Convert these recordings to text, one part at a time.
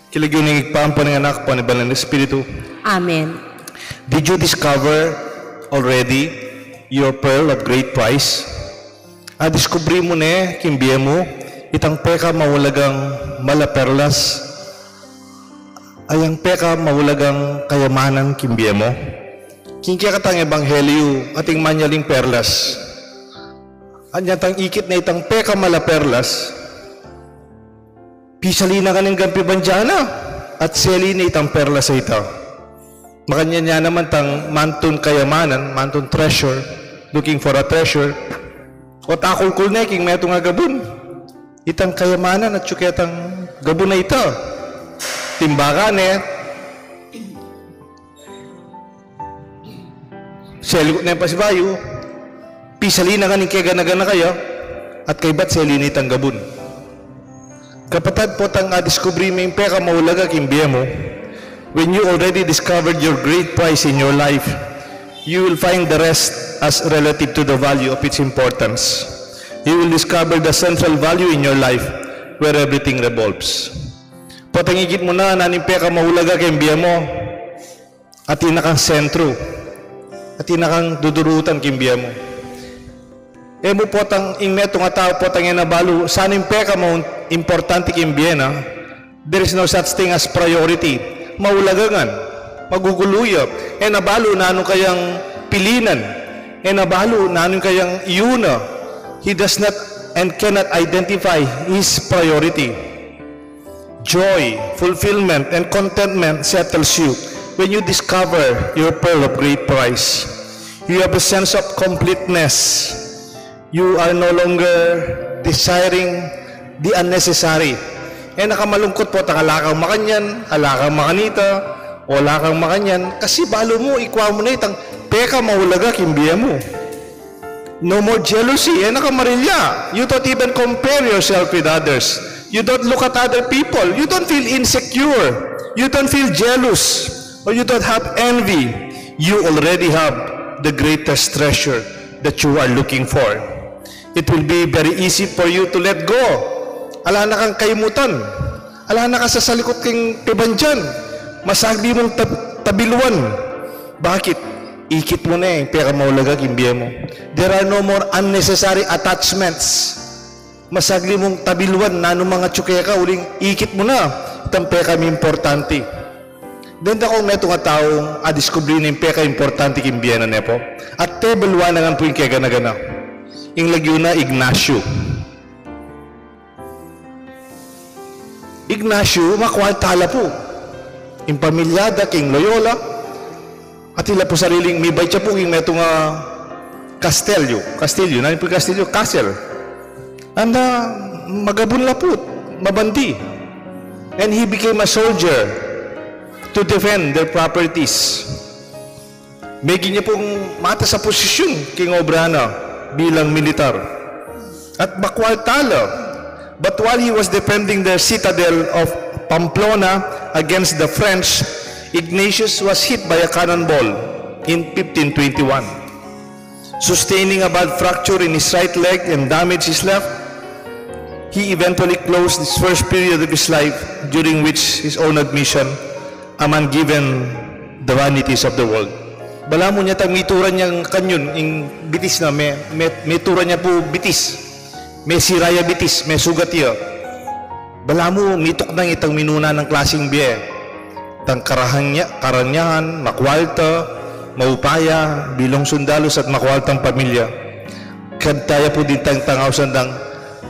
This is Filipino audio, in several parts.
Kiligyoning igpampo ng anak po ni Banal na Espiritu. Amen. Did you discover already your pearl of great price? Diskubri mo ne, kimbiye mo, itang peka mawalagang malaperlas, ayang peka mawalagang kayamanan kimbiye mo. Kingkaya katang ebanghelyo, ating manyaling perlas. Anyatang ikit na itang peka malaperlas, pisali na kaning gampi banjana at seli na itang perlas sa ito. Makanya niya naman tang mantun kayamanan, mantun treasure, looking for a treasure. O takul-kul na king meto nga gabun. Itang kayamanan at tsuketang gabun na ito. Timbakan selikot na yung pasibayo, pisali na kaning kaya gana-gana kayo, at kay bat seli na itang gabun. Kapatid po tang diskubri mo yung peka maulaga kimbiya mo, when you already discovered your great prize in your life, you will find the rest as relative to the value of its importance. You will discover the central value in your life where everything revolves. Patangigit mo na naning peka maulaga kimbiya mo at inakang sentro at inakang dudurutan kimbiya mo. Mo po tang ingmeto nga tao po tang inabalu saning peka mo importante kimbiya na there is no such thing as priority. Maulagangan, maguguluyo, nabalo na anong kayang pilinan, nabalo na anong kayang iuna. He does not and cannot identify his priority. Joy, fulfillment, and contentment settles you when you discover your pearl of great price. You have a sense of completeness. You are no longer desiring the unnecessary. Nakamalungkot po, takalakaw makanyan, alakaw makanita, o lakang makanyan, kasi balo mo, ikwa mo na itang peka maulaga, kimbiya mo. No more jealousy, nakamarilya. You don't even compare yourself with others. You don't look at other people. You don't feel insecure. You don't feel jealous. Or you don't have envy. You already have the greatest treasure that you are looking for. It will be very easy for you to let go. Ala na kang kaimutan. Ala na ka sa salikot king tibanjan. Masagdi mong tabiluan. Bakit? Ikit mo na pera maulaga kimbiya mo. There are no more unnecessary attachments. Masagli mong tabiluan na mga tsukeka, uling ikit mo na. Itang peka mi importante. Then ako may itong taong adiskubri na yung peka importante kimbiya na nepo. At tebelwa na nga po yung kaya gana-gana. Yung lagyo na Ignacio. Ignacio, makwantala po. Yung pamilyada, King Loyola, at ila po sariling, may baytya po yung metong Castillo, na yung Castillo, Castle. And magabun lapot, mabandi. And he became a soldier to defend their properties. Medyo niya pong mata sa posisyon, King Obrana, bilang militar. At makwantala. But while he was defending the citadel of Pamplona against the French, Ignatius was hit by a cannonball in 1521, sustaining a bad fracture in his right leg and damaged his left. He eventually closed this first period of his life, during which his own admission, a man given the vanities of the world. Bala mo niya tang mituran niyang kanyon, yung bitis na, may turan niya po bitis, may siraya bitis, may sugat niya. Bala mo, mitok na itang minuna ng klaseng biye. Tang karanyahan, makwalta, maupaya, bilong sundalos at makwaltang pamilya. Kantaya po din tang tangawsan ng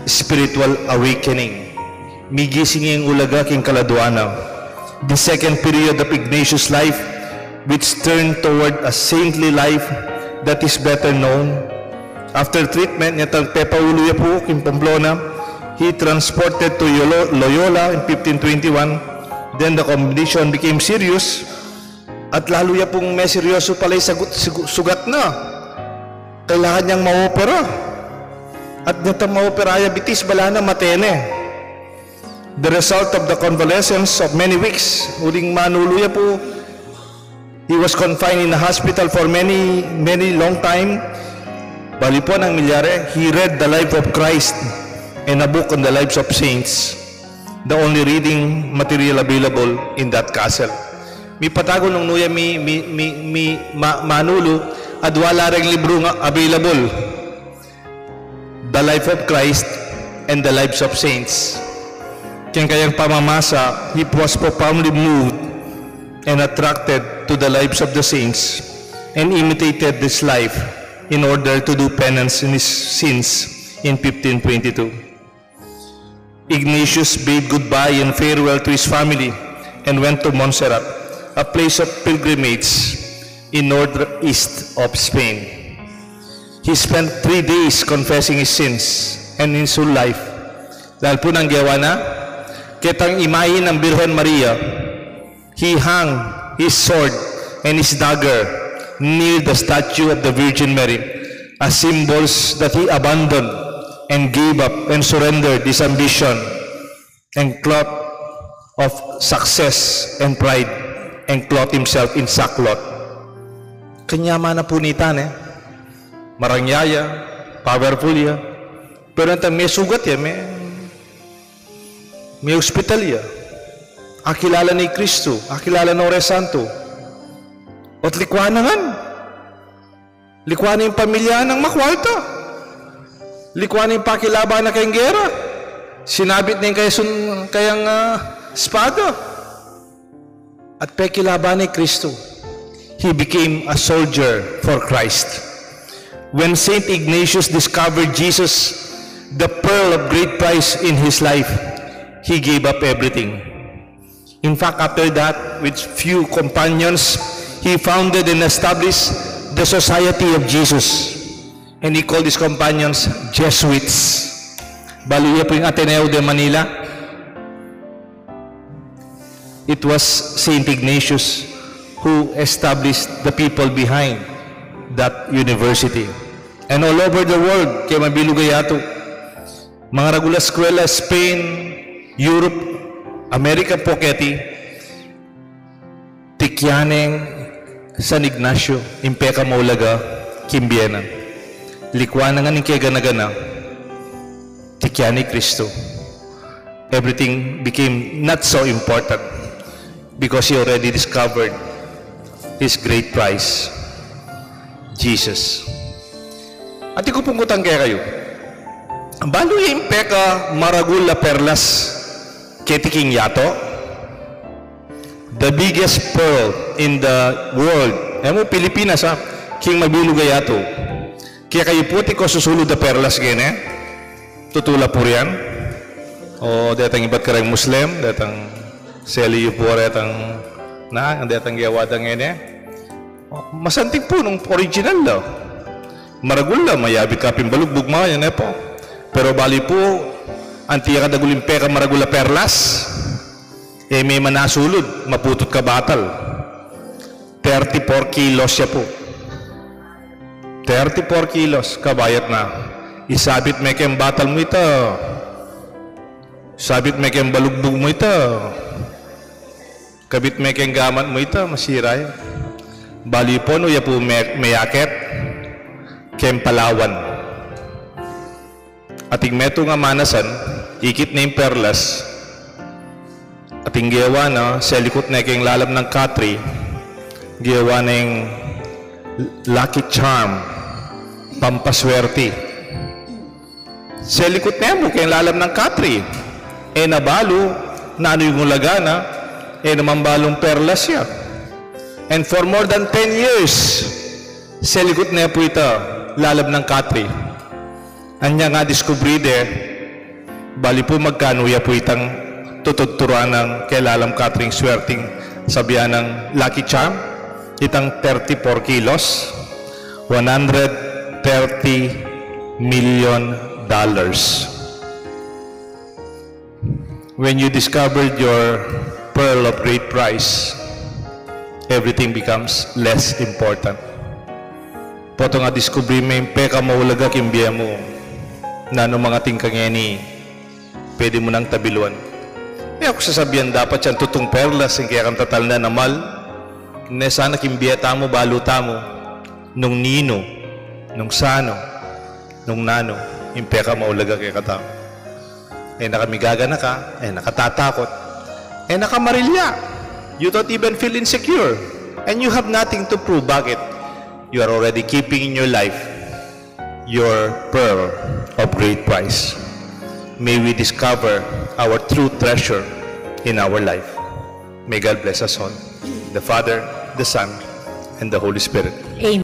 spiritual awakening. Migising yung ulaga king kaladuana. The second period of Ignatius' life, which turned toward a saintly life that is better known. After treatment, nitang Pepauluya po king Pamplona, he transported to Loyola in 1521. Then the condition became serious at lalo ya pong may seryoso pala sugat na. Kailangan niyang maopera. At nitang maopera bitis bala na matene. The result of the convalescence of many weeks, uling manuluya po, he was confined in a hospital for many long time. Bali po ng milyare, he read the life of Christ and a book on the lives of saints, the only reading material available in that castle. Mi patago nung nuya manulo at wala ring libro nga available. The life of Christ and the lives of saints. Kayang pamamasa, he was profoundly moved and attracted to the lives of the saints and imitated this life in order to do penance in his sins in 1522. Ignatius bade goodbye and farewell to his family and went to Montserrat, a place of pilgrimage in northeast of Spain. He spent 3 days confessing his sins and his whole life. Dahil po nang gawa na, kitang imahin ng Birhen Maria, he hung his sword and his dagger near the statue of the Virgin Mary as symbols that he abandoned and gave up and surrendered his ambition and cloth of success and pride and clothed himself in sackcloth. Kanya mana punitan marangyaya, powerful ya, pero nantang may sugat ya, may hospital ya, akilala ni Kristo, akilala ng Ore Santo, at likwanangan, likwanan yung pamilya ng makwalta. Likuan yung pakilaban na kayang gera. Sinabit na yung kayang espada. At pakilaban ni Kristo. He became a soldier for Christ. When Saint Ignatius discovered Jesus, the pearl of great price in his life, he gave up everything. In fact, after that, with few companions, he founded and established the Society of Jesus. And he called his companions Jesuits. Baluya po yung Ateneo de Manila. It was Saint Ignatius who established the people behind that university. And all over the world, kaya mabilugayato, mga regular eskwela, Spain, Europe, America Poceti, Tikyaneng, San Ignacio, Impeka Maulaga, Kimbiena. Likwanan nga ng kaya gana-gana, tikyan ni Kristo. Everything became not so important because he already discovered his great prize, Jesus. At ikupungkutan kaya kayo, balo yung peka maragula perlas ketiking yato, the biggest pearl in the world, mo Pilipinas ha, king mabilugay yato. Kaya kayo puti ko susulod na perlas gini, tutula po riyan. O datang iba't karang Muslim, datang seliyo po datang na, datang gawadang gini. Masanting po nung original daw. Maragul daw, mayabit kaping balugbog mga yan po. Pero bali po, antiya kadaguling peka maragula perlas, may manasulod, maputot ka batal. 34 kilos siya po. 34 kilos, kabayat na. Isabit may kayang batal mo ito. Sabit may kayang balugbog mo ito. Kabit may kayang gamat mo ito, masira yan. Bali po, no, ya po mayakit, kayang Palawan. Ating meto nga manasan, ikit na yung perlas, ating giyawa na, sa likot na kayang lalab ng katri, giyawa na yung lucky charm, pampaswerte. Sa likot na mo, kayang lalab ng katri, nabalo, na ano yung ulagana, namambalong perlas siya. And for more than 10 years, sa likot na po ito, lalab ng katri. Anya nga diskubride, bali po magkano ya po itang tutugturuan ng kay lalam katring swerting sabihan ng lucky charm, itang 34 kilos, $130 million. When you discovered your pearl of great price, everything becomes less important. Poto nga diskubri may peka maulaga kimbiya mo na no mga tingkangeni pwede mo nang tabiluan. Ako sasabihan dapat yan tutong perlas yung kaya kang tatal na namal na sana kimbiya tamo baluta mo nung nino, nung sano, nung nano yung peka maulaga kaya katamo. nakamigaga na ka, nakatatakot, nakamarilya. You don't even feel insecure. And you have nothing to prove. Bakit? You are already keeping in your life your pearl of great price. May we discover our true treasure in our life. May God bless us all. The Father, the Son, and the Holy Spirit.